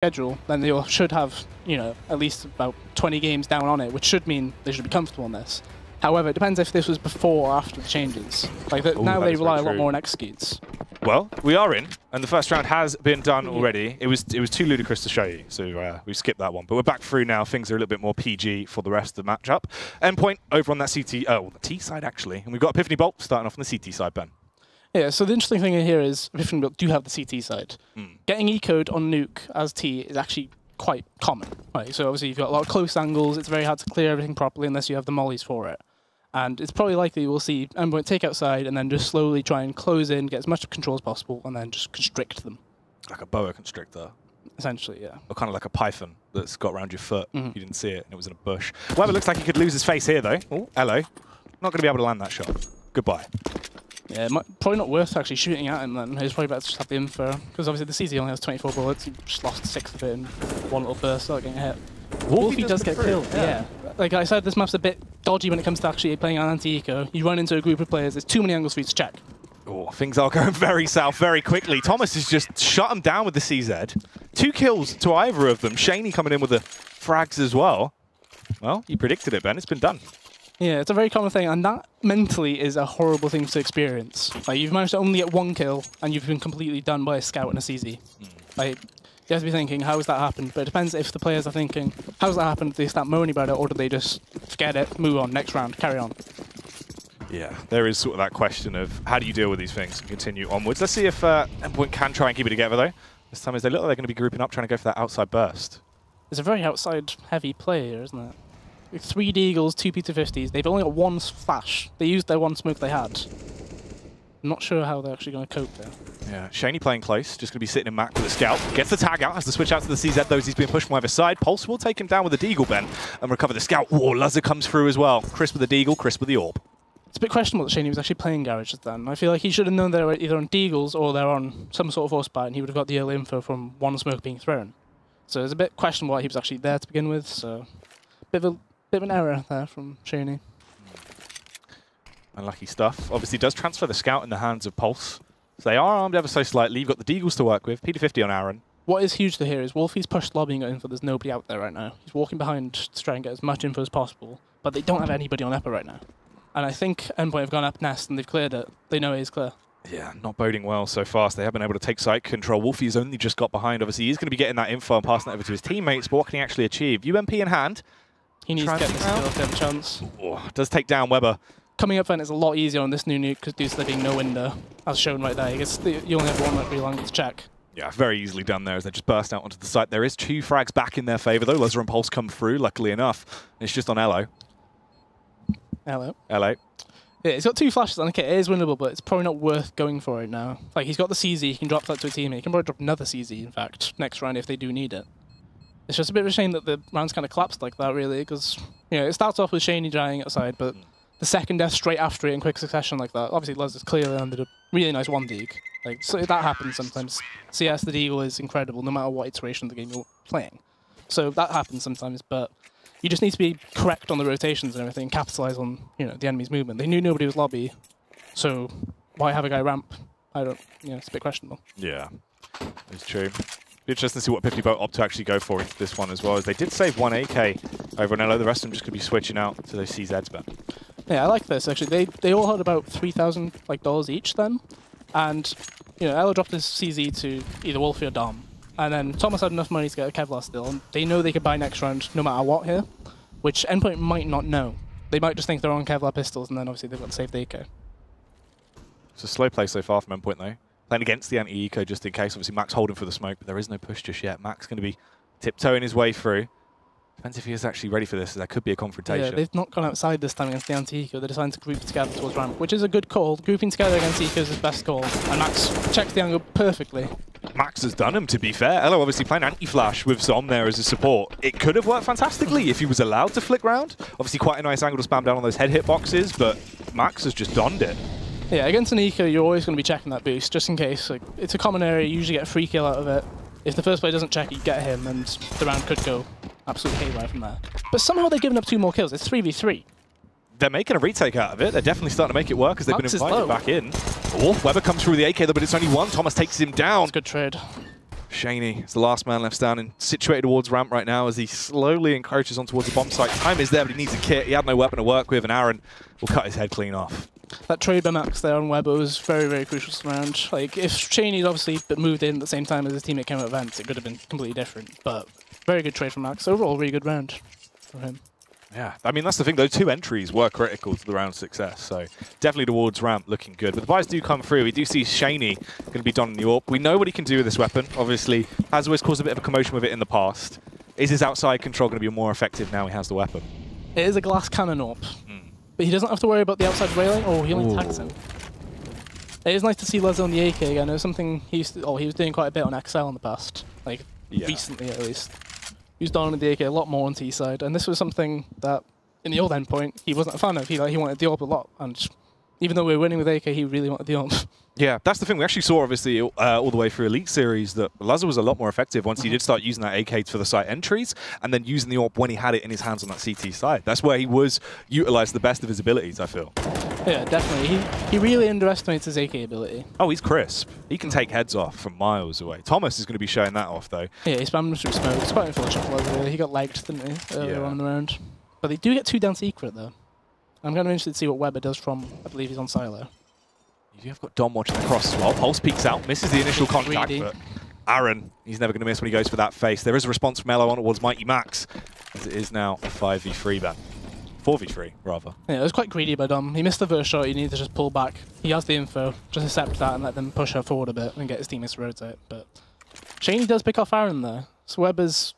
schedule, then they should have, you know, at least about 20 games down on it, which should mean they should be comfortable on this. However, it depends if this was before or after the changes. Like now they rely a lot more on executes. Well, we are in, and the first round has been done already. It was too ludicrous to show you, so we skipped that one. But we're back through now. Things are a little bit more PG for the rest of the matchup. Endpoint over on that CT, the T side actually, and we've got Epiphany Bolt starting off on the CT side, Ben. Yeah, so the interesting thing here is Epiphany Bolt do have the CT side. Getting eco'd on nuke as T is actually quite common. Right? So obviously you've got a lot of close angles. It's very hard to clear everything properly unless you have the mollies for it. And it's probably likely we'll see Endpoint take outside and then just slowly try and close in, get as much control as possible, and then just constrict them. Like a boa constrictor. Essentially, yeah. Or kind of like a python that's got around your foot. You didn't see it, and it was in a bush. Weber looks like he could lose his face here, though. Oh, hello. Not going to be able to land that shot. Goodbye. Yeah, probably not worth actually shooting at him then. It's probably better to just have the info. Because obviously the CZ only has 24 bullets. He just lost 6 of it in one little burst without getting hit. Wolfie does get killed, yeah. Like I said, this map's a bit dodgy when it comes to actually playing on anti-eco. You run into a group of players, there's too many angles for you to check. Oh, things are going very south very quickly. Thomas has just shut him down with the CZ. 2 kills to either of them. Shaney coming in with the frags as well. Well, you predicted it, Ben. It's been done. Yeah, it's a very common thing, and that mentally is a horrible thing to experience. Like, you've managed to only get 1 kill, and you've been completely done by a scout and a CZ. Like, you have to be thinking, how has that happened? But it depends if the players are thinking, how's that happened? Do they start moaning about it, or do they just forget it, move on, next round, carry on? Yeah, there is sort of that question of how do you deal with these things and continue onwards. Let's see if Endpoint can try and keep it together, though. This time as they look like they're going to be grouping up, trying to go for that outside burst. It's a very outside-heavy play here, isn't it? With 3 Deagles, 2 P250s, they've only got 1 flash. They used their 1 smoke they had. I'm not sure how they're actually going to cope there. Yeah, Shaney playing close, just going to be sitting in Mac with a scout. Gets the tag out, has to switch out to the CZ, though, as he's being pushed from either side. Pulse will take him down with the Deagle, Ben, and recover the scout. Whoa, Luzzer comes through as well. Chris with the Deagle, Chris with the Orb. It's a bit questionable that Shaney was actually playing Garage just then. I feel like he should have known they were either on Deagles or they're on some sort of horse and he would have got the early info from 1 smoke being thrown. So it's a bit questionable why he was actually there to begin with, so bit of an error there from Shaney. Unlucky stuff. Obviously does transfer the scout in the hands of Pulse. So they are armed ever so slightly. You've got the Deagles to work with. P250 on Aaron. What is huge to hear is Wolfie's pushed lobbying info. There's nobody out there right now. He's walking behind to try and get as much info as possible. But they don't have anybody on Epa right now. And I think Endpoint have gone up nest and they've cleared it. They know it is clear. Yeah, not boding well so fast. They have been able to take site control. Wolfie's only just got behind. Obviously, he's going to be getting that info and passing it over to his teammates. But what can he actually achieve? UMP in hand. He needs to get this kill if they have a chance. Oh, does take down Weber. Coming up then is a lot easier on this new nuke because due to there being no window, as shown right there. You only have 1 really long to check. Yeah, very easily done there as they just burst out onto the site. There is 2 frags back in their favour, though. Luzzer and Pulse come through, luckily enough. It's just on Elo. Elo. Elo. Yeah, he's got 2 flashes on. Okay, it is winnable, but it's probably not worth going for it now. Like, he's got the CZ, he can drop that to a teammate. He can probably drop another CZ, in fact, next round if they do need it. It's just a bit of a shame that the round's kind of collapsed like that, really, because, you know, it starts off with Shaney dying outside, but the second death straight after it in quick succession like that, obviously Luz has clearly landed a really nice 1 Deag. Like, so that happens sometimes. CS, the Deagle is incredible no matter what iteration of the game you're playing. So that happens sometimes, but you just need to be correct on the rotations and everything, capitalize on, you know, the enemy's movement. They knew nobody was lobby, so why have a guy ramp? I don't, you know, it's a bit questionable. Yeah, it's true. Be interesting to see what Epiphany Boat opt to actually go for into this one as well, as they did save 1 AK over on Elo. The rest of them just going to be switching out to those CZs, Ben. Yeah, I like this, actually. They all had about $3,000 each then, and, you know, Elo dropped his CZ to either Wolfie or Dom. And then Thomas had enough money to get a Kevlar still, and they know they could buy next round no matter what here, which Endpoint might not know. They might just think they're on Kevlar pistols, and then obviously they've got to save the AK. It's a slow play so far from Endpoint, though. Playing against the anti-eco just in case. Obviously, Max holding for the smoke, but there is no push just yet. Max going to be tiptoeing his way through. Depends if he is actually ready for this. There could be a confrontation. Yeah, they've not gone outside this time against the anti-eco. They're deciding to group together towards ramp, which is a good call. Grouping together against eco is his best call, and Max checks the angle perfectly. Max has done him, to be fair. Elo obviously playing anti-flash with Zom there as a support. It could have worked fantastically if he was allowed to flick round. Obviously quite a nice angle to spam down on those head hitboxes, but Max has just donned it. Yeah, against an eco, you're always going to be checking that boost, just in case. Like, it's a common area, you usually get a free kill out of it. If the first player doesn't check, you get him, and the round could go absolutely haywire from there. But somehow they've given up 2 more kills. It's 3v3. They're making a retake out of it. They're definitely starting to make it work as they've been invited back in. Oh, Weber comes through the AK though, but it's only 1. Thomas takes him down. That's a good trade. Shaney is the last man left standing, situated towards ramp right now as he slowly encroaches on towards the bomb site. Time is there, but he needs a kit. He had no weapon to work with, and Aaron will cut his head clean off. That trade by Max there on Weber was very, very crucial to the round. Like, if Shaney'd obviously moved in at the same time as his teammate came out of events, it could have been completely different. But very good trade from Max. Overall, really good round for him. Yeah, I mean, that's the thing. Those 2 entries were critical to the round's success, so definitely towards ramp looking good. But the buys do come through. We do see Shaney going to be donning the AWP. We know what he can do with this weapon. Obviously, has always caused a bit of a commotion with it in the past. Is his outside control going to be more effective now he has the weapon? It is a glass cannon AWP, but he doesn't have to worry about the outside railing. Oh, he only tags him. It is nice to see Lezzo on the AK again. It was something he used to, he was doing quite a bit on XL in the past, like recently at least. He was donning the AK a lot more on T side, and this was something that in the old Endpoint he wasn't a fan of. He wanted the AWP a lot, and even though we were winning with AK, he really wanted the AWP. Yeah, that's the thing. We actually saw, obviously, all the way through Elite Series that Lazar was a lot more effective once he did start using that AK for the site entries and then using the AWP when he had it in his hands on that CT side. That's where he was utilised the best of his abilities, I feel. Yeah, definitely. He really underestimates his AK ability. Oh, he's crisp. He can take heads off from miles away. Thomas is going to be showing that off, though. Yeah, he spammed through smoke. It's quite unfortunate for Lazar. He got legged, didn't he, earlier on in the round. But they do get 2 down secret, though. I'm kind of interested to see what Weber does from, I believe he's on silo. You have got Dom watching across as well. Pulse peeks out, misses the initial contact, but Aaron, he's never going to miss when he goes for that face. There is a response from Elo on towards Mighty Max, as it is now a 5v3 then. 4v3, rather. Yeah, it was quite greedy by Dom. He missed the first shot, he needed to just pull back. He has the info, just accept that and let them push her forward a bit and get his teammates to rotate. But Shaney does pick off Aaron there. So is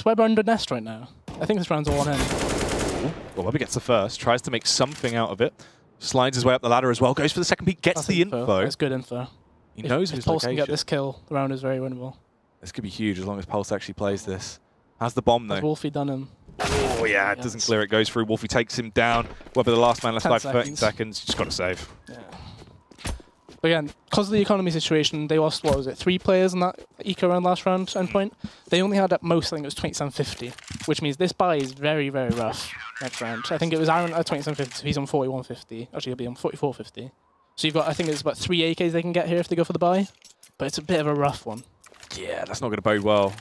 Weber under nest right now? I think this round's all on him. Well, Weber gets the first, tries to make something out of it. Slides his way up the ladder as well, goes for the second peek, gets the info. That's good info. He knows if his Pulse location. Can get this kill, the round is very winnable. This could be huge as long as Pulse actually plays this. Has the bomb though. Has Wolfie done him? Oh yeah, it doesn't clear, it goes through. Wolfie takes him down. Weber the last man left alive for 13 seconds. Just got to save. Yeah. But again, because of the economy situation, they lost, what was it, 3 players in that eco round last round, Endpoint. They only had at most, I think it was 2750, which means this buy is very, very rough next round. I think it was Aaron at 2750, so he's on 4150. Actually, he'll be on 4450. So you've got, I think it's about 3 AKs they can get here if they go for the buy, but it's a bit of a rough one. Yeah, that's not going to bode well.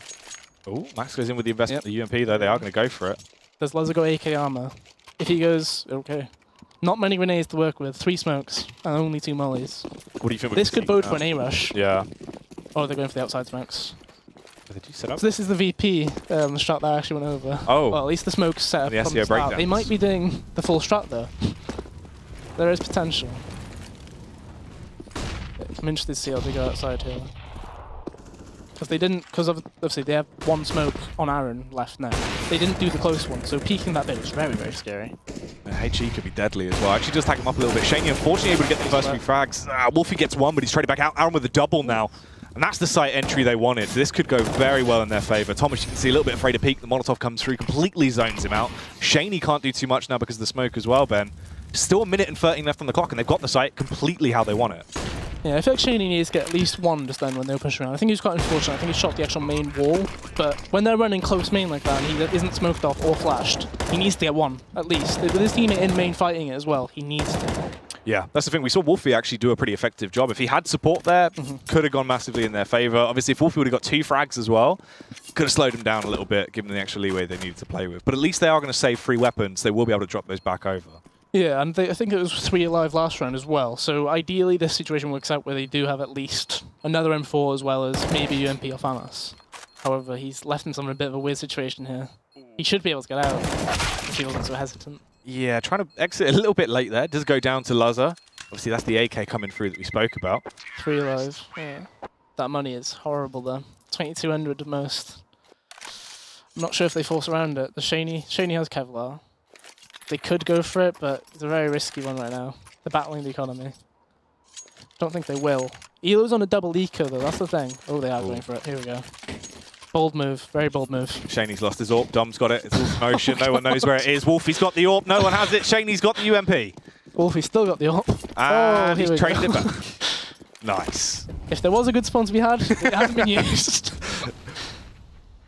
Oh, Max goes in with the investment, the UMP though, they are going to go for it. Does Lezzo go AK armor? If he goes, okay. Not many grenades to work with, 3 smokes, and only 2 mollies. What do you think? This could bode for an A-rush. Yeah. Or they're going for the outside smokes. Did you set up? So this is the VP strat that actually went over. Oh. Well, at least the smoke's set up the from the start. They might be doing the full strat though. There is potential. I'm interested to see how they go outside here. Because they didn't, because obviously they have 1 smoke on Aaron left now. They didn't do the close one, so peeking that bit was very, very scary. HE could be deadly as well. Actually does tag him up a little bit. Shaney unfortunately able to get the first 3 frags. Wolfie gets 1, but he's traded back out. Aaron with a double now. And that's the site entry they wanted. This could go very well in their favour. Thomas, you can see a little bit afraid to peek. The Molotov comes through, completely zones him out. Shaney can't do too much now because of the smoke as well, Ben. Still 1 minute and 13 left on the clock, and they've got the site completely how they want it. Yeah, I feel like Shaney needs to get at least 1 just then when they were pushing around. I think he was quite unfortunate. I think he shot the actual main wall. But when they're running close main like that and he isn't smoked off or flashed, he needs to get 1, at least. With his teammate in main fighting it as well, he needs to. Yeah, that's the thing. We saw Wolfie actually do a pretty effective job. If he had support there, could have gone massively in their favour. Obviously, if Wolfie would have got 2 frags as well, could have slowed him down a little bit, given the extra leeway they needed to play with. But at least they are going to save 3 weapons. They will be able to drop those back over. Yeah, and I think it was 3 alive last round as well. So ideally, this situation works out where they do have at least another M4 as well as maybe UMP or FAMAS. However, he's left himself in a bit of a weird situation here. He should be able to get out if he wasn't so hesitant. Yeah, trying to exit a little bit late there. Does go down to Lazar. Obviously, that's the AK coming through that we spoke about. 3 alive. Yeah. That money is horrible though. 2200 at most. I'm not sure if they force around it. The Shaney has Kevlar. They could go for it, but it's a very risky one right now. They're battling the economy. Don't think they will. Elo's on a double eco though, that's the thing. Oh, they are going for it. Here we go. Bold move, very bold move. Shaney's lost his AWP, Dom's got it, it's all motion, no one knows where it is. Wolfie's got the AWP, no one has it, Shaney's got the UMP. Wolfie's still got the AWP. And he's traded it back. Nice. If there was a good spawn to be had, it hasn't been used.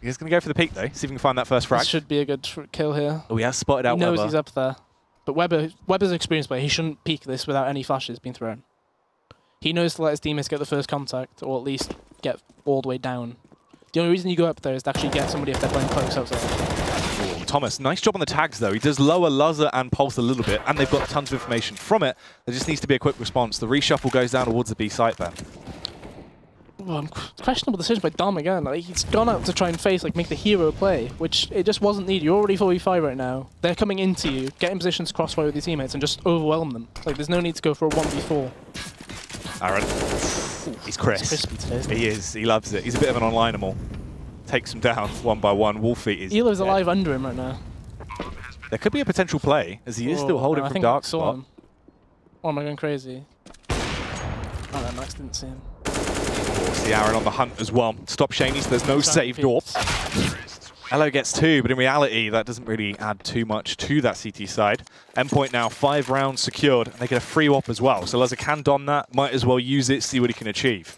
He's going to go for the peak though, see if we can find that first frag. This should be a good kill here. Oh, he has spotted out Weber. He knows he's up there. But Weber's an experienced player, he shouldn't peek this without any flashes being thrown. He knows to let his teammates get the first contact, or at least get all the way down The only reason you go up there is to actually get somebody if they're playing close outside. Ooh, Thomas, nice job on the tags though. He does lower Luzzer and Pulse a little bit, and they've got tons of information from it. There just needs to be a quick response. The reshuffle goes down towards the B site then. Well, questionable decision by Dom again. Like, he's gone out to try and face, like, make the hero play, which it just wasn't needed. You're already 4v5 right now. They're coming into you, get in positions to crossfire with your teammates, and just overwhelm them. Like, there's no need to go for a 1v4. Aaron, he's crisp. He's crispy today, isn't he? He is. He loves it. He's a bit of an online-animal. Takes him down one by one. Wolfie is Elo's dead. alive under him right now. There could be a potential play, as he is still holding from dark spot. Him. Oh, am I going crazy? Oh, no, Max didn't see him. See Aaron on the hunt as well. Stop Shaney, so there's no saved AWP. Elo gets 2, but in reality, that doesn't really add too much to that CT side. Endpoint now, 5 rounds secured, and they get a free AWP as well. So Luzzer can don that, might as well use it, see what he can achieve.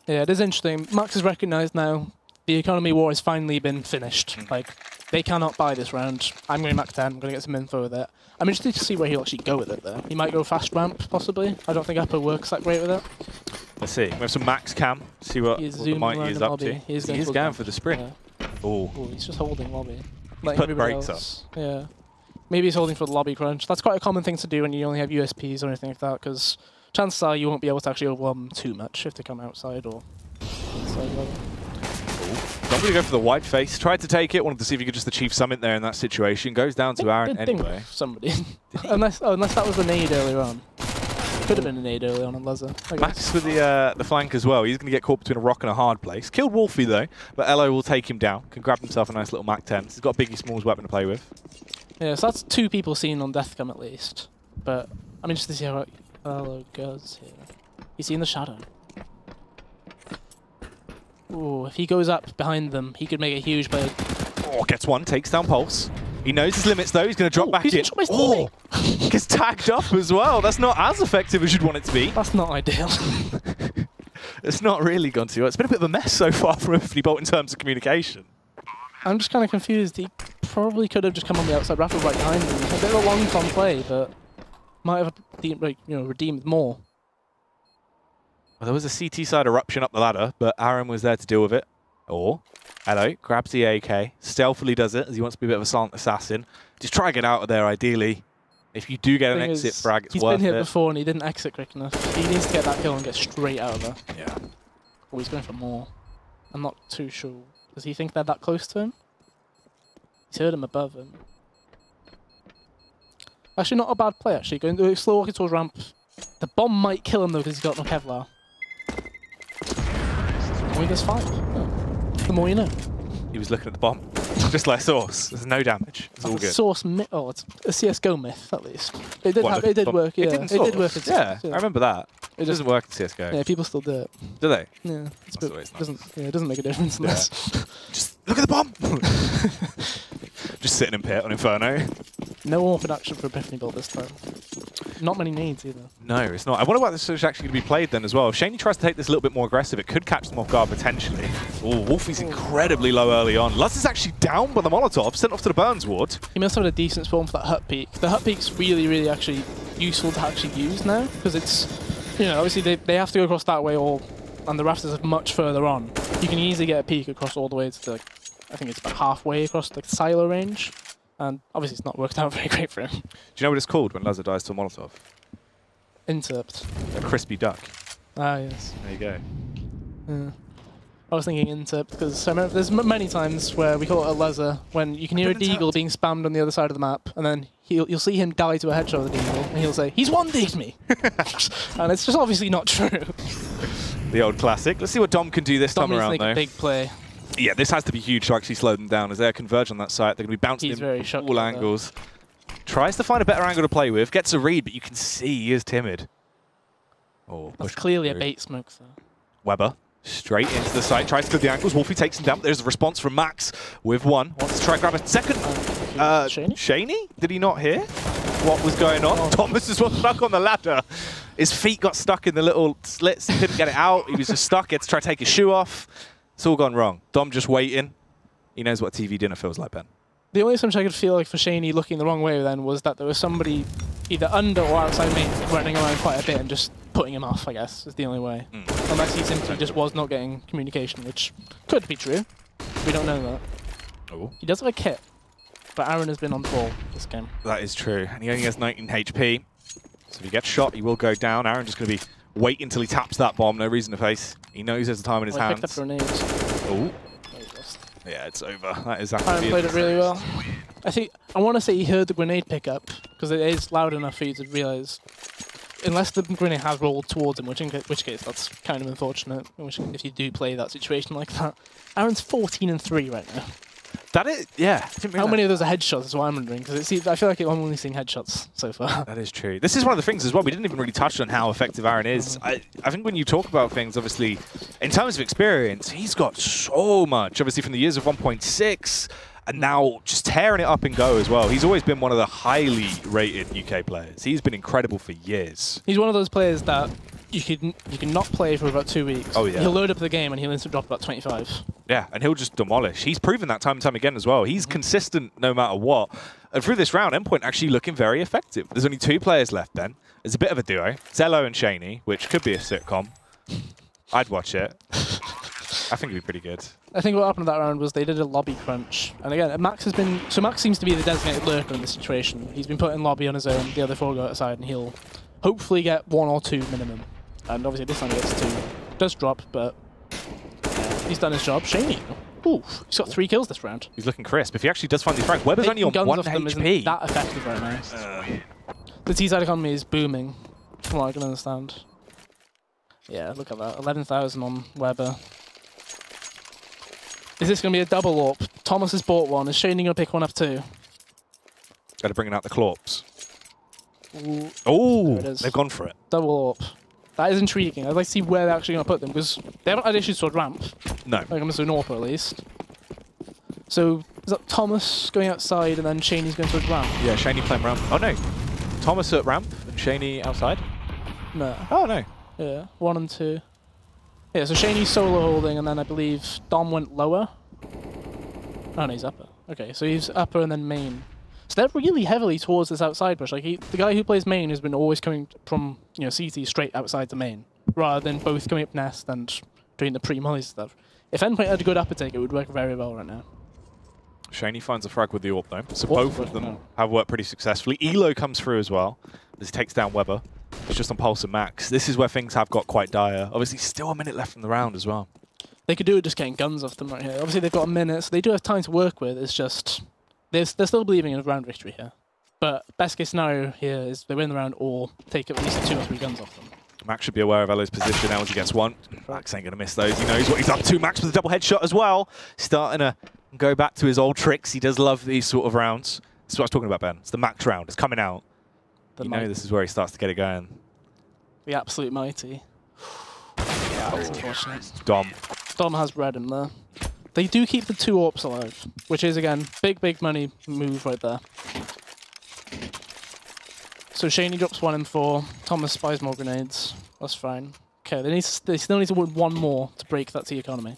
Yeah, it is interesting. Max has recognised now the economy war has finally been finished. Like, they cannot buy this round. I'm going Mac 10, I'm going to get some info with it. I'm interested to see where he'll actually go with it, though. He might go fast ramp, possibly. I don't think Upper works that great with it. Let's see. We have some Max cam. See what the Mighty is up to. He is going for the sprint. Yeah. Oh, he's just holding lobby. Like put brakes up. Yeah. Maybe he's holding for the lobby crunch. That's quite a common thing to do when you only have USPs or anything like that, because chances are you won't be able to actually overwhelm them too much if they come outside or inside lobby. I'm going to go for the white face. Tried to take it. Wanted to see if he could just achieve summit there in that situation. Goes down to Aaron anyway. Somebody. unless that was a nade earlier on. Could have been a nade early on Luzzer. Max with the flank as well. He's going to get caught between a rock and a hard place. Killed Wolfie though, but Elo will take him down. Can grab himself a nice little Mac 10. He's got a Biggie Smalls weapon to play with. Yeah, so that's 2 people seen on Deathcom at least. But I'm interested to see how Elo goes here. You see in the shadow. Ooh, if he goes up behind them, he could make a huge play. Oh, gets one, takes down Pulse. He knows his limits though, he's going to drop back in. Oh, gets tagged up as well. That's not as effective as you'd want it to be. That's not ideal. It's not really gone too well. It's been a bit of a mess so far from Epiphany Bolt in terms of communication. I'm just kind of confused. He probably could have just come on the outside raffle right behind him. A bit of a long-con play, but might have redeemed more. Well, there was a CT side eruption up the ladder, but Aaron was there to deal with it. Or, hello, grabs the AK, stealthily does it, as he wants to be a bit of a silent assassin. Just try and get out of there, ideally. If you do get an exit frag, it's worth it. He's been hit before and he didn't exit quick enough. He needs to get that kill and get straight out of there. Yeah. Oh, he's going for more. I'm not too sure. Does he think they're that close to him? He's heard him above him. Actually, not a bad play, actually. Going slow walking towards ramp. The bomb might kill him, though, because he's got no Kevlar. Oh, he does 5. The more you know. He was looking at the bomb. Just like Source. There's no damage. It's all good. Source myth. Oh, it's a CSGO myth, at least. It did work, yeah. It did work in CSGO. Yeah, I remember that. It doesn't work in CSGO. Yeah, people still do it. Do they? Yeah. It doesn't make a difference unless... Just look at the bomb! Just sitting in pit on Inferno. No AWP production for Epiphany Bolt this time. Not many needs either. No, it's not. I wonder what this is actually going to be played then as well. If Shaney tries to take this a little bit more aggressive, it could catch them off guard potentially. Oh, Wolfie's incredibly low early on. Luz is actually down by the Molotov, sent off to the Burns ward. He must have had a decent spawn for that hut peak. The hut peak's really actually useful to actually use now, because it's, obviously they have to go across that way and the rafters are much further on. You can easily get a peak across all the way to the, I think it's about halfway across the silo range. And obviously it's not worked out very great for him. Do you know what it's called when Luzzer dies to a Molotov? Interpt. A crispy duck. Ah, yes. There you go. Yeah. I was thinking interpt because I remember there's many times where we call it a Luzzer when you can hear a deagle being spammed on the other side of the map, and then you'll see him die to a headshot of the deagle, and he'll say, "He's 1D'd me," and it's just obviously not true. The old classic. Let's see what Dom can do this time around, though. A big play. Yeah, this has to be huge to actually slow them down as they're converged on that site. They're going to be bouncing in all angles. Tries to find a better angle to play with, gets a read, but you can see he is timid. Oh, that's clearly a bait smoke, though. Weber, straight into the site, tries to clear the angles. Wolfie takes him down. There's a response from Max with one. Wants to try and grab a second. Shaney? Did he not hear what was going on? Oh. Thomas is stuck on the ladder. His feet got stuck in the little slits. He couldn't get it out. He was just stuck. He had to try to take his shoe off. It's all gone wrong. Dom just waiting. He knows what TV dinner feels like, Ben. The only assumption I could feel like for Shaney looking the wrong way then was that there was somebody either under or outside me running around quite a bit and just putting him off, I guess, is the only way. Unless he simply just was not getting communication, which could be true. We don't know that. Oh. He does have a kit, but Aaron has been on ball this game. That is true, and he only has 19 HP. So if he gets shot, he will go down. Aaron just going to be waiting until he taps that bomb. No reason to face. He knows there's time in his hands. Picked up grenades. Oh. Yeah, it's over. That is Aaron played it really well. I want to say he heard the grenade pick up, because it is loud enough for you to realise. Unless the grenade has rolled towards him, which case that's kind of unfortunate. If you do play that situation like that. Aaron's 14-3 right now. That is, yeah. How many of those are headshots is what I'm wondering, because I feel like I'm only seeing headshots so far. That is true. This is one of the things as well, we didn't even really touch on how effective Aaron is. I think when you talk about things, obviously, in terms of experience, he's got so much, obviously from the years of 1.6, and now just tearing it up and go as well. He's always been one of the highly rated UK players. He's been incredible for years. He's one of those players that you can not play for about 2 weeks. Oh, yeah. He'll load up the game and he'll instantly drop about 25. Yeah, and he'll just demolish. He's proven that time and time again as well. He's consistent no matter what. And through this round, Endpoint actually looking very effective. There's only 2 players left, Ben. There's a bit of a duo. Zello and Shaney, which could be a sitcom. I'd watch it. I think it'd be pretty good. I think what happened that round was they did a lobby crunch. And again, Max seems to be the designated lurker in this situation. He's been put in lobby on his own, the other 4 go outside, and he'll hopefully get 1 or 2 minimum. And obviously this time he gets 2. Does drop, but yeah, he's done his job. Shaney, ooh, he's got 3 kills this round. He's looking crisp. If he actually does find these frags, Weber's only on 1 HP. Isn't that effective right now. The T-side economy is booming, from what I can understand. Yeah, look at that. 11,000 on Weber. Is this going to be a double AWP? Thomas has bought one. Is Shaney going to pick one up too? Got to bring out the Claws. Oh, they've gone for it. Double AWP. That is intriguing. I'd like to see where they're actually going to put them, because they haven't had issues toward ramp. No. Like I'm assuming AWP at least. So is that Thomas going outside and then Shaney's going towards ramp? Yeah, Shaney playing ramp. Oh no. Thomas at ramp and Shaney outside? No. Oh no. Yeah, 1 and 2. Yeah, so Shaney's solo holding, and then I believe Dom went lower. Oh no, he's upper. Okay, so he's upper and then main. So they're really heavily towards this outside push. Like the guy who plays main has been always coming from CT straight outside the main, rather than both coming up nest and doing the pre-molly stuff. If Endpoint had a good upper take, it would work very well right now. Shaney finds a frag with the AWP though, so both of them have worked pretty successfully. Elo comes through as well as he takes down Weber. It's just on Pulse and Max. This is where things have got quite dire. Obviously, still a minute left in the round as well. They could do it just getting guns off them right here. Obviously, they've got a minute, so they do have time to work with. It's just they're still believing in a round victory here. But best case scenario here is they win the round or take at least 2 or 3 guns off them. Max should be aware of Elo's position now as he gets 1. Max ain't going to miss those. He knows what he's up to. Max with a double headshot as well. Starting to go back to his old tricks. He does love these sort of rounds. This is what I was talking about, Ben. It's the Max round. It's coming out. You know this is where he starts to get it going. The absolute mighty. Yeah, that's unfortunate. Dom has read him there. They do keep the 2 AWPs alive, which is, again, big money move right there. So Shaney drops 1 and 4. Thomas buys more grenades. That's fine. Okay, they still need to win 1 more to break that T economy.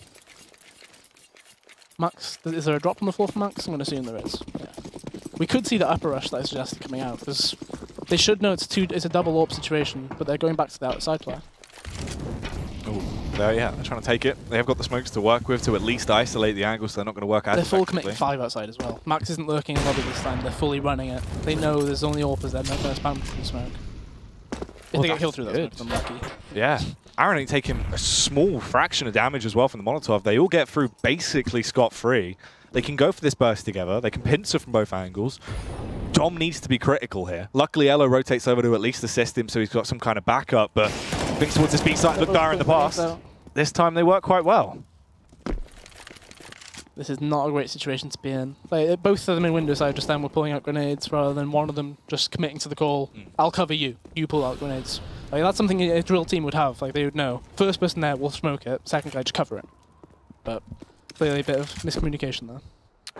Max, is there a drop on the floor for Max? I'm going to assume there is. Yeah. We could see the upper rush that I suggested coming out, because they should know it's a double AWP situation, but they're going back to the outside player. Oh, they're trying to take it. They have got the smokes to work with to at least isolate the angle, so they're not going to work as effectively. They're full committing 5 outside as well. Max isn't lurking in lobby this time. They're fully running it. They know there's only AWPers there. They're going to spam through smoke. If they get killed through that smoke, I'm lucky. Yeah. Aaron ain't taking a small fraction of damage as well from the Molotov. They all get through basically scot-free. They can go for this burst together. They can pincer from both angles. Dom needs to be critical here. Luckily, Elo rotates over to at least assist him, so he's got some kind of backup, but things towards his B side look dire in the past. This time they work quite well. This is not a great situation to be in. Like, both of them in window side just then were pulling out grenades rather than one of them just committing to the call. I'll cover you. You pull out grenades. Like, that's something a drill team would have. Like, they would know. First person there will smoke it. Second guy just cover it. But clearly a bit of miscommunication there.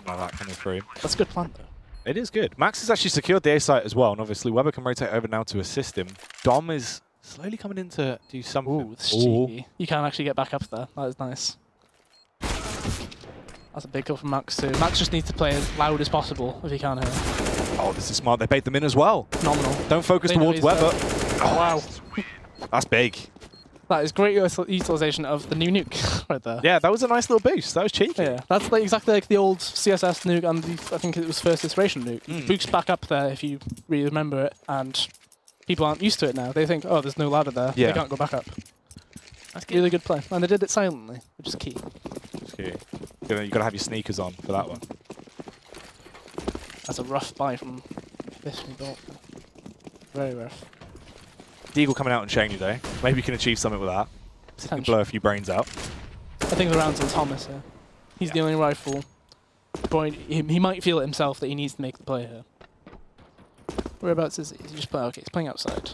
Like that coming through. That's a good plan though. It is good. Max has actually secured the A site as well, and obviously Weber can rotate over now to assist him. Dom is slowly coming in to do something. Ooh, this is cheeky. You can actually get back up there. That is nice. That's a big kill from Max too. Max just needs to play as loud as possible if he can here. Oh, this is smart. They bait them in as well. Phenomenal. Don't focus towards Weber. Oh, wow. That's big. That is great utilization of the new nuke right there. Yeah, that was a nice little boost. That was cheeky. Yeah, that's like exactly like the old CSS nuke and I think it was first iteration nuke. Boosts back up there if you really remember it, and people aren't used to it now. They think, oh, there's no ladder there. Yeah. They can't go back up. That's really good play. And they did it silently, which is key. It's key. You've got to have your sneakers on for that one. That's a rough buy from Epiphany. Very rough. Deagle coming out and Shaney though. Maybe you can achieve something with that. You can blow a few brains out. I think the round's on Thomas here. He's the only rifle. He might feel it himself that he needs to make the play here. Whereabouts is he? He's just playing. Okay, he's playing outside.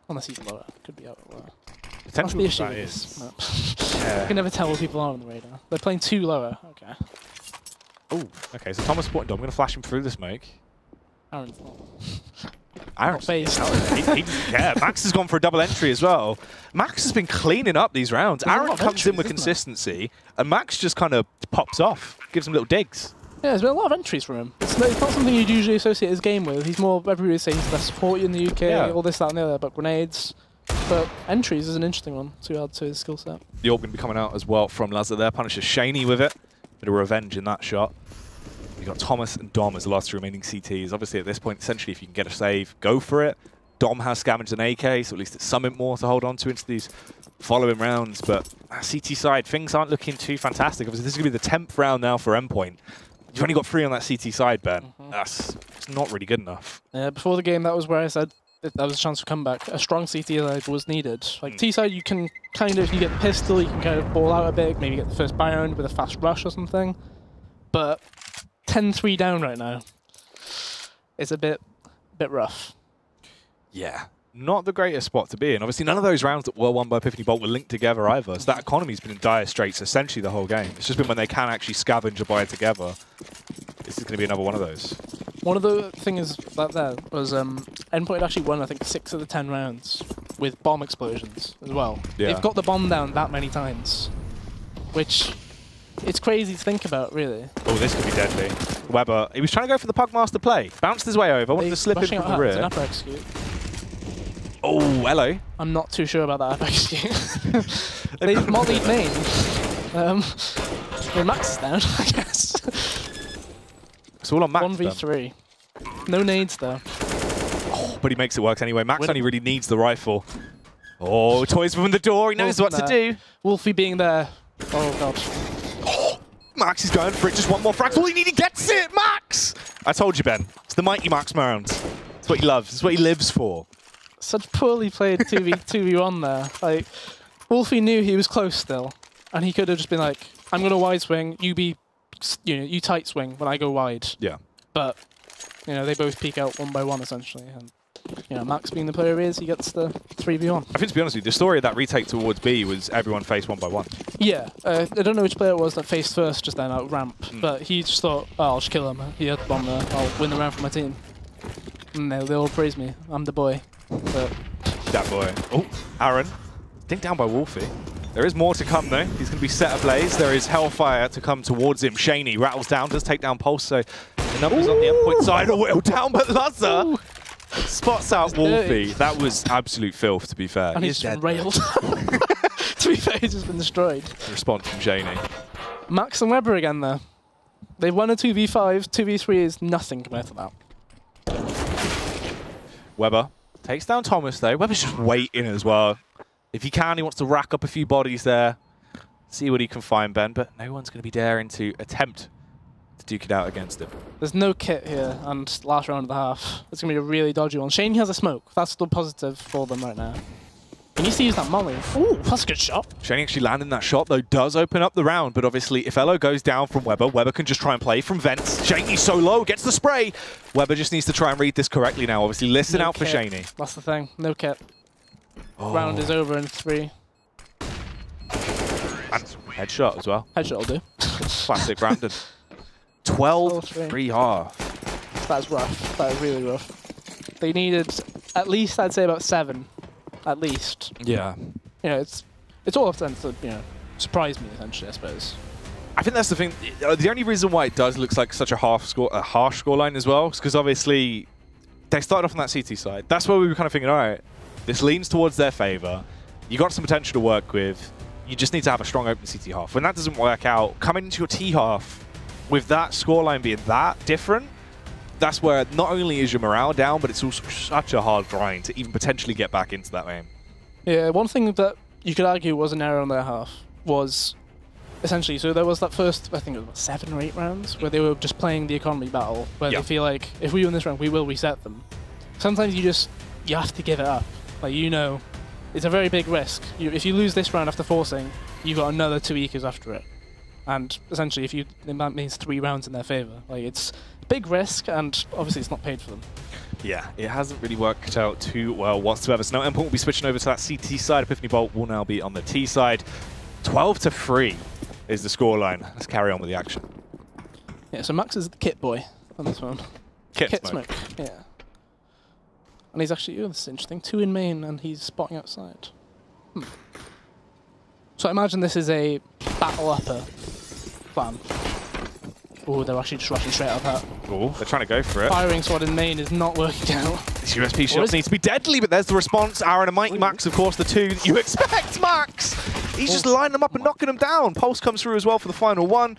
Unless he's lower. Could be out lower. Potentially That's the issue with this map. Yeah. I can never tell where people are on the radar. They're playing too lower. Okay. Oh, okay. So Thomas spotted Dom. I'm going to flash him through the smoke. Aaron's not. Aaron's he doesn't care. Max has gone for a double entry as well. Max has been cleaning up these rounds. Aaron comes in with consistency, and Max just kind of pops off, gives him little digs. Yeah, there's been a lot of entries from him. It's not something you'd usually associate his game with. He's more, everybody say he's less supporty in the UK, all this, that, and the other, but grenades. But entries is an interesting one to add to his skill set. The orb going to be coming out as well from Lazar there. Punishes Shaney with it. Bit of revenge in that shot. You've got Thomas and Dom as the last two remaining CTs. Obviously, at this point, essentially, if you can get a save, go for it. Dom has scavenged an AK, so at least it's something more to hold on to into these following rounds. But CT side, things aren't looking too fantastic. Obviously, this is going to be the 10th round now for Endpoint. You've only got 3 on that CT side, Ben. It's not really good enough. Yeah, before the game, that was where I said that was a chance for comeback. A strong CT side was needed. Like T side, you can kind of, if you get the pistol, you can kind of ball out a bit, maybe get the first buy round with a fast rush or something. But 10-3 down right now. It's a bit rough. Yeah, not the greatest spot to be in. Obviously, none of those rounds that were won by Epiphany Bolt were linked together either. So that economy's been in dire straits essentially the whole game. It's just been when they can actually scavenge a buy together. This is going to be another one of those. One of the things that there was Endpoint actually won, I think, 6 of the 10 rounds with bomb explosions as well. Yeah. They've got the bomb down that many times, which it's crazy to think about, really. Oh, this could be deadly. Weber, he was trying to go for the Pugmaster play. Bounced his way over, wanted to slip in from the rear. It's an upper execute. Oh, hello. I'm not too sure about that upper execute. They mollied main. Well, Max is down, I guess. It's all on Max. 1v3. No nades, though. Oh, but he makes it work anyway. Max only really needs the rifle. Oh, toys from the door. He knows what to do. Wolfie being there. Oh, God. Max is going for it. Just one more frag. All he needs, he gets it. Max! I told you, Ben. It's the mighty Max round. It's what he loves. It's what he lives for. Such poorly played 2v1 there. Like, Wolfie knew he was close still, and he could have just been like, "I'm going to wide swing. You tight swing when I go wide." Yeah. But they both peek out one by one essentially, and Max being the player he is, he gets the 3v1. I think, to be honest with you, the story of that retake towards B was everyone faced one by one. Yeah, I don't know which player it was that faced first just then out ramp, but he just thought, "Oh, I'll just kill him. He had the bomb there. I'll win the round for my team." And they all praise me. I'm the boy. But that boy. Oh, Aaron. Dink down by Wolfie. There is more to come, though. He's going to be set ablaze. There is Hellfire to come towards him. Shaney rattles down, does take down Pulse, so the numbers on the Endpoint side are whittled down, but Lazar spots out Wolfie. That was absolute filth, to be fair. And he's just railed. To be fair, he's just been destroyed. Response from Shaney. Max and Weber again, there. They've won a 2v5. 2v3 is nothing compared to that. Weber takes down Thomas, though. Weber's just waiting as well. If he can, he wants to rack up a few bodies there. See what he can find, Ben. But no one's going to be daring to attempt to duke it out against him. There's no kit here, and last round of the half. It's going to be a really dodgy one. Shane has a smoke. That's the positive for them right now. He needs to use that molly. Ooh, that's a good shot. Shane actually landing that shot, though, does open up the round. But obviously, if Elo goes down from Weber, Weber can just try and play from vents. Shaney's so low, gets the spray. Weber just needs to try and read this correctly now. Obviously, listen out for Shaney. That's the thing. No kit. Oh. Round is over in 3. And headshot as well. Headshot will do. Classic Brandon. 12-3 half. That's rough. That is really rough. They needed at least, I'd say, about 7. At least. Yeah. It's all up to them to, surprise me, essentially, I suppose. I think that's the thing. The only reason why it does look like such a harsh scoreline as well is because obviously they started off on that CT side. That's where we were kind of thinking, all right, This leans towards their favor. You got some potential to work with. You just need to have a strong open CT half. When that doesn't work out, coming into your T half with that scoreline being that different, that's where not only is your morale down, but it's also such a hard grind to even potentially get back into that game. Yeah, one thing that you could argue was an error on their half was essentially, so there was that first, I think it was about 7 or 8 rounds, where they were just playing the economy battle, where they feel like, if we win this round, we will reset them. Sometimes you have to give it up. Like, you know, it's a very big risk. If you lose this round after forcing, you've got another 2 ecos after it. And essentially, that means 3 rounds in their favor. Like, it's a big risk, and obviously it's not paid for them. Yeah, it hasn't really worked out too well whatsoever. So now Endpoint will be switching over to that CT side. Epiphany Bolt will now be on the T side. 12-3 is the scoreline. Let's carry on with the action. Yeah, so Max is the kit boy on this one. Kit smoke. Yeah. And he's actually, oh, this is interesting, 2 in main, and he's spotting outside. So I imagine this is a battle upper plan. Oh, they're actually just rushing straight up that. Oh, they're trying to go for it. Firing squad in main is not working out. These USP shots need to be deadly, but there's the response. Aaron and Mike, Max, of course, the 2 that you expect. Max! He's just lining them up and knocking them down. Pulse comes through as well for the final 1.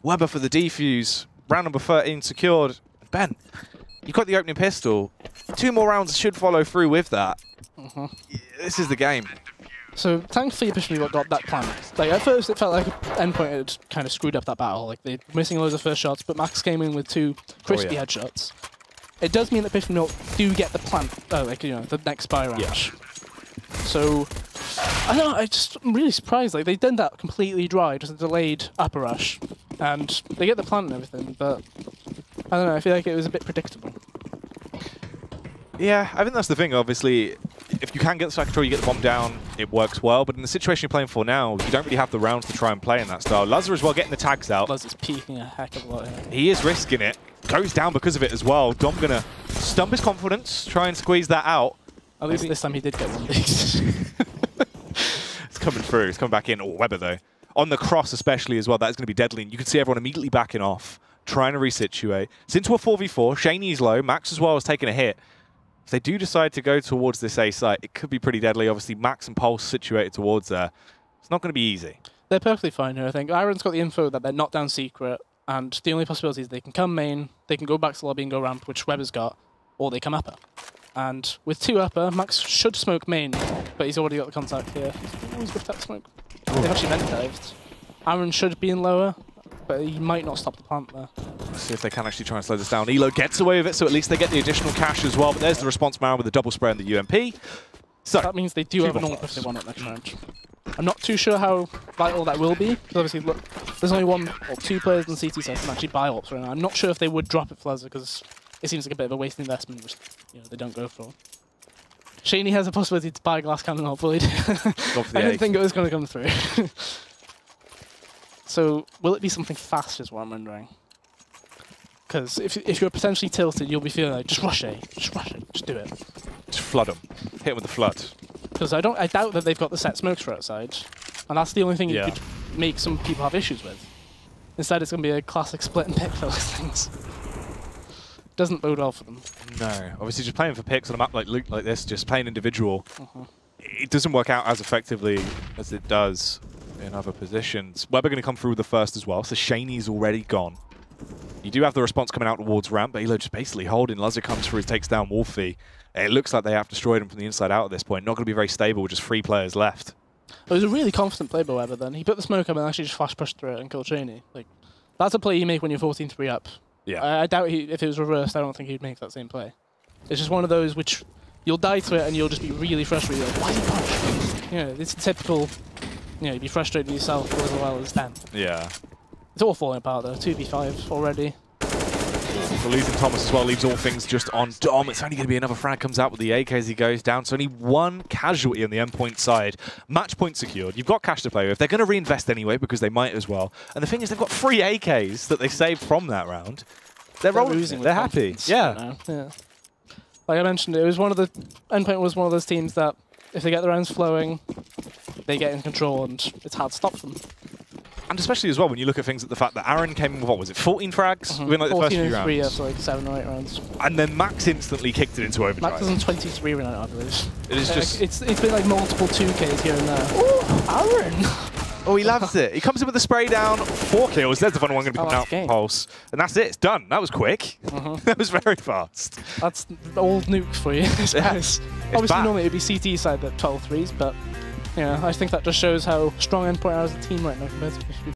Weber for the defuse. Round number 13 secured. Ben, you've got the opening pistol. 2 more rounds should follow through with that. This is the game. So thankfully, Epiphany got that plan. Like at first, it felt like Endpoint had kind of screwed up that battle. Like they're missing loads of first shots, but Max came in with 2 crispy headshots. It does mean that Epiphany do get the plant, like you know, the next buy round. Yeah. So I don't know. I'm really surprised. Like they did that completely dry, just a delayed upper rush, and they get the plant and everything. But I don't know. I feel like it was a bit predictable. Yeah, I think that's the thing. Obviously, if you can get the side control, you get the bomb down, it works well. But in the situation you're playing for now, you don't really have the rounds to try and play in that style. Lazar as well getting the tags out. Lazar's peeking a heck of a lot here. He is risking it. Goes down because of it as well. Dom gonna stump his confidence, try and squeeze that out. At least this time he did get one base. It's coming through. It's coming back in. Oh, Weber though. On the cross especially as well, that's going to be deadly. And you can see everyone immediately backing off, trying to resituate. It's into a 4v4. Shaney's low. Max as well is taking a hit. If they do decide to go towards this A site, it could be pretty deadly. Obviously, Max and Pulse situated towards there. It's not going to be easy. They're perfectly fine here, I think. Iron's got the info that they're not down secret, and the only possibility is they can come main, they can go back to lobby and go ramp, which Weber's got, or they come upper. And with 2 upper, Max should smoke main, but he's already got the contact here. He's always with that smoke. They've actually vent dived. Aaron should be in lower, but he might not stop the plant there. Let's see if they can actually try and slow this down. Elo gets away with it, so at least they get the additional cash as well. But there's the response Mara with the double spray and the UMP. So that means they do have an ult if they want it next round. I'm not too sure how vital that will be, because obviously look, there's only 1 or 2 players in CT so I can actually buy ults right now. I'm not sure if they would drop it for Lazar, because it seems like a bit of a waste investment, which they don't go for. Shaney has a possibility to buy a glass cannon ult, but I didn't think it was going to come through. So, will it be something fast is what I'm wondering. Because if you're potentially tilted, you'll be feeling like, just rush A, just rush it, just do it. Just flood them. Hit them with the flood. Because I doubt that they've got the set smokes for outside. And that's the only thing you could make some people have issues with. Instead, it's going to be a classic split and pick for those things. Doesn't bode well for them. No. Obviously, just playing for picks on a map like this, just playing individual, it doesn't work out as effectively as it does in other positions. Weber going to come through with the first as well, so Shaney's already gone. You do have the response coming out towards ramp, but Elo just basically holding. Lazar comes through, takes down Wolfie. It looks like they have destroyed him from the inside out at this point. Not going to be very stable, just 3 players left. It was a really confident play by Weber then. He put the smoke up and actually just flash pushed through it and killed Shaney. Like, that's a play you make when you're 14-3 up. Yeah. I doubt if it was reversed, I don't think he'd make that same play. It's just one of those which you'll die to it and you'll just be really frustrated. Like, why did he push? It's typical. You'd be frustrated with yourself as well as them. Yeah. It's all falling apart though. 2v5 already. So losing Thomas as well leaves all things just on Dom. It's only going to be another frag comes out with the AK as he goes down. So only 1 casualty on the Endpoint side. Match point secured. You've got cash to play with. They're going to reinvest anyway because they might as well. And the thing is, they've got 3 AKs that they saved from that round. They're rolling. They're happy. Yeah. Yeah. Like I mentioned, Endpoint was one of those teams that if they get the rounds flowing, they get in control and it's hard to stop them. And especially as well when you look at things at the fact that Aaron came with, what was it, 14 frags within like the first few rounds. 14 and 3 after like 7 or 8 rounds. And then Max instantly kicked it into overdrive. Max is on 23 right now, I believe. It is just... It's been like multiple 2Ks here and there. Ooh, Aaron! Oh, he loves it. He comes in with the spray down, 4 kills. There's the final one going to be coming out from Pulse. And that's it. It's done. That was quick. That was very fast. That's old nukes for you. Obviously, bad. normally it would be CT side that 12 threes, but yeah, I think that just shows how strong Endpoint are as a team right now compared to